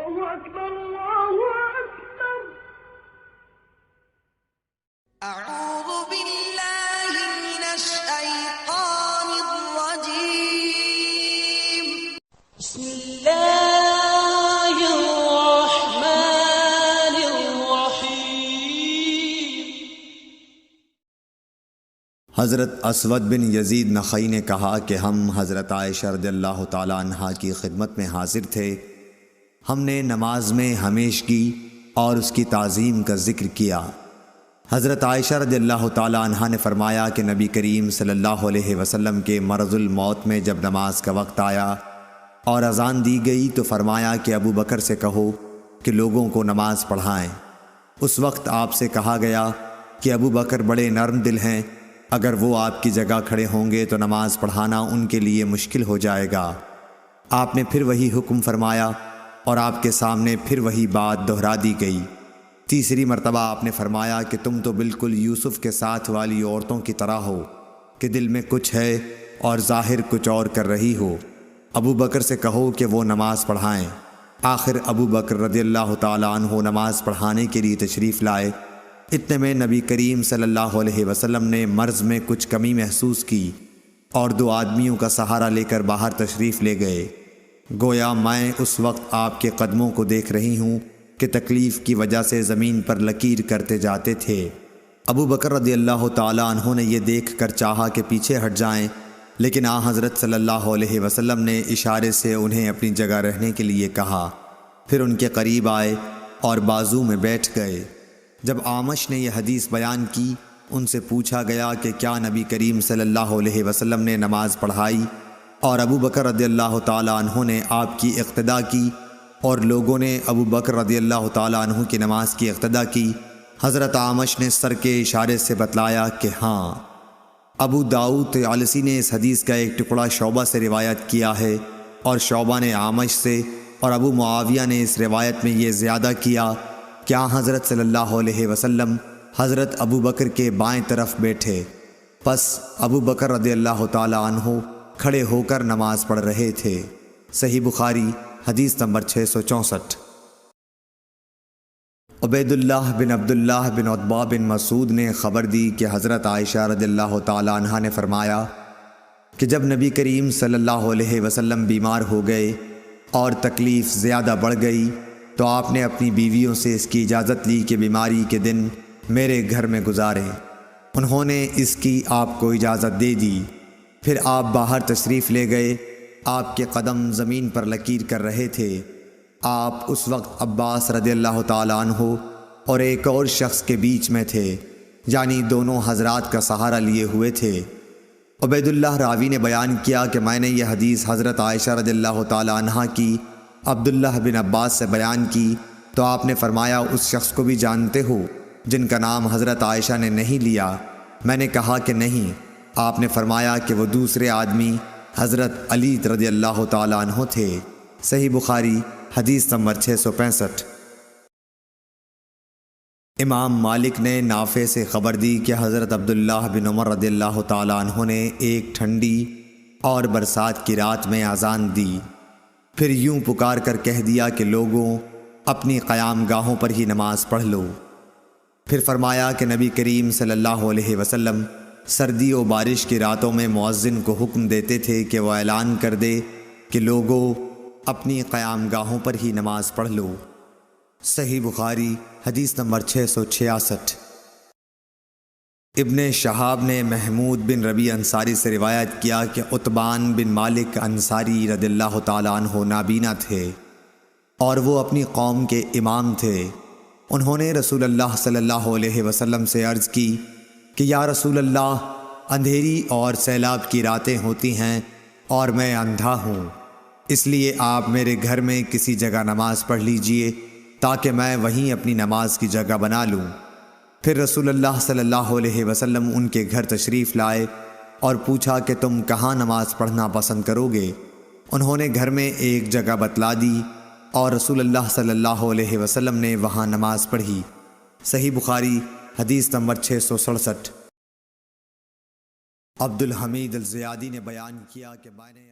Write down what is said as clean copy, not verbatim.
اعوذ باللہ من الشیطان الرجیم بسم اللہ الرحمن الرحیم۔ حضرت اسود بن یزید نخعی نے کہا کہ ہم حضرت عائشہ رضی اللہ تعالیٰ عنہا کی خدمت میں حاضر تھے۔ ہم نے نماز میں ہمیشگی اور اس کی تعظیم کا ذکر کیا۔ حضرت عائشہ رضی اللہ تعالیٰ عنہا نے فرمایا کہ نبی کریم صلی اللہ علیہ وسلم کے مرض الموت میں جب نماز کا وقت آیا اور اذان دی گئی تو فرمایا کہ ابو بکر سے کہو کہ لوگوں کو نماز پڑھائیں۔ اس وقت آپ سے کہا گیا کہ ابو بکر بڑے نرم دل ہیں، اگر وہ آپ کی جگہ کھڑے ہوں گے تو نماز پڑھانا ان کے لیے مشکل ہو جائے گا۔ آپ نے پھر وہی حکم فرمایا اور آپ کے سامنے پھر وہی بات دہرا دی گئی۔ تیسری مرتبہ آپ نے فرمایا کہ تم تو بالکل یوسف کے ساتھ والی عورتوں کی طرح ہو کہ دل میں کچھ ہے اور ظاہر کچھ اور کر رہی ہو۔ ابو بکر سے کہو کہ وہ نماز پڑھائیں۔ آخر ابو بکر رضی اللہ تعالیٰ عنہ نماز پڑھانے کے لیے تشریف لائے۔ اتنے میں نبی کریم صلی اللہ علیہ وسلم نے مرض میں کچھ کمی محسوس کی اور 2 آدمیوں کا سہارا لے کر باہر تشریف لے گئے۔ گویا میں اس وقت آپ کے قدموں کو دیکھ رہی ہوں کہ تکلیف کی وجہ سے زمین پر لکیر کرتے جاتے تھے۔ ابو بکر رضی اللہ تعالیٰ عنہ نے یہ دیکھ کر چاہا کہ پیچھے ہٹ جائیں، لیکن حضرت صلی اللہ علیہ وسلم نے اشارے سے انہیں اپنی جگہ رہنے کے لیے کہا۔ پھر ان کے قریب آئے اور بازو میں بیٹھ گئے۔ جب اعمش نے یہ حدیث بیان کی، ان سے پوچھا گیا کہ کیا نبی کریم صلی اللہ علیہ وسلم نے نماز پڑھائی؟ اور ابو بکر رضی اللہ تعالیٰ عنہ نے آپ کی اقتدا کی اور لوگوں نے ابو بکر رضی اللہ تعالیٰ عنہ کی نماز کی اقتدا کی۔ حضرت اعمش نے سر کے اشارے سے بتلایا کہ ہاں۔ ابو داؤد طیالسی نے اس حدیث کا ایک ٹکڑا شعبہ سے روایت کیا ہے اور شعبہ نے اعمش سے، اور ابو معاویہ نے اس روایت میں یہ زیادہ کیا کہ حضرت صلی اللہ علیہ وسلم حضرت ابو بکر کے بائیں طرف بیٹھے، پس ابو بکر رضی اللہ تعالیٰ عنہ کھڑے ہو کر نماز پڑھ رہے تھے۔ صحیح بخاری حدیث نمبر 664۔ عبید اللہ بن عبداللہ بن عتبہ بن مسعود نے خبر دی کہ حضرت عائشہ رضی اللہ تعالیٰ عنہا نے فرمایا کہ جب نبی کریم صلی اللہ علیہ وسلم بیمار ہو گئے اور تکلیف زیادہ بڑھ گئی تو آپ نے اپنی بیویوں سے اس کی اجازت لی کہ بیماری کے دن میرے گھر میں گزاریں۔ انہوں نے اس کی آپ کو اجازت دے دی۔ پھر آپ باہر تشریف لے گئے۔ آپ کے قدم زمین پر لکیر کر رہے تھے۔ آپ اس وقت عباس رضی اللہ تعالیٰ عنہ اور ایک اور شخص کے بیچ میں تھے، یعنی دونوں حضرات کا سہارا لیے ہوئے تھے۔ عبید اللہ راوی نے بیان کیا کہ میں نے یہ حدیث حضرت عائشہ رضی اللہ تعالیٰ عنہا کی عبداللہ بن عباس سے بیان کی تو آپ نے فرمایا اس شخص کو بھی جانتے ہو جن کا نام حضرت عائشہ نے نہیں لیا؟ میں نے کہا کہ نہیں۔ آپ نے فرمایا کہ وہ دوسرے آدمی حضرت علی رضی اللہ تعالیٰ عنہ تھے۔ صحیح بخاری حدیث نمبر 665۔ امام مالک نے نافع سے خبر دی کہ حضرت عبداللہ بن عمر رضی اللہ تعالیٰ عنہ نے ایک ٹھنڈی اور برسات کی رات میں اذان دی، پھر یوں پکار کر کہہ دیا کہ لوگوں اپنی قیام گاہوں پر ہی نماز پڑھ لو۔ پھر فرمایا کہ نبی کریم صلی اللہ علیہ وسلم سردی و بارش کی راتوں میں مؤذن کو حکم دیتے تھے کہ وہ اعلان کر دے کہ لوگوں اپنی قیام گاہوں پر ہی نماز پڑھ لو۔ صحیح بخاری حدیث نمبر 666۔ ابن شہاب نے محمود بن ربیع انصاری سے روایت کیا کہ عتبان بن مالک انصاری رضی اللہ تعالیٰ عنہ نابینا تھے اور وہ اپنی قوم کے امام تھے۔ انہوں نے رسول اللہ صلی اللہ علیہ وسلم سے عرض کی کہ یا رسول اللہ، اندھیری اور سیلاب کی راتیں ہوتی ہیں اور میں اندھا ہوں، اس لیے آپ میرے گھر میں کسی جگہ نماز پڑھ لیجئے تاکہ میں وہیں اپنی نماز کی جگہ بنا لوں۔ پھر رسول اللہ صلی اللہ علیہ وسلم ان کے گھر تشریف لائے اور پوچھا کہ تم کہاں نماز پڑھنا پسند کرو گے؟ انہوں نے گھر میں ایک جگہ بتلا دی اور رسول اللہ صلی اللہ علیہ وسلم نے وہاں نماز پڑھی۔ صحیح بخاری حدیث نمبر 667۔ عبد الحمید الزیادی نے بیان کیا کہ میں نے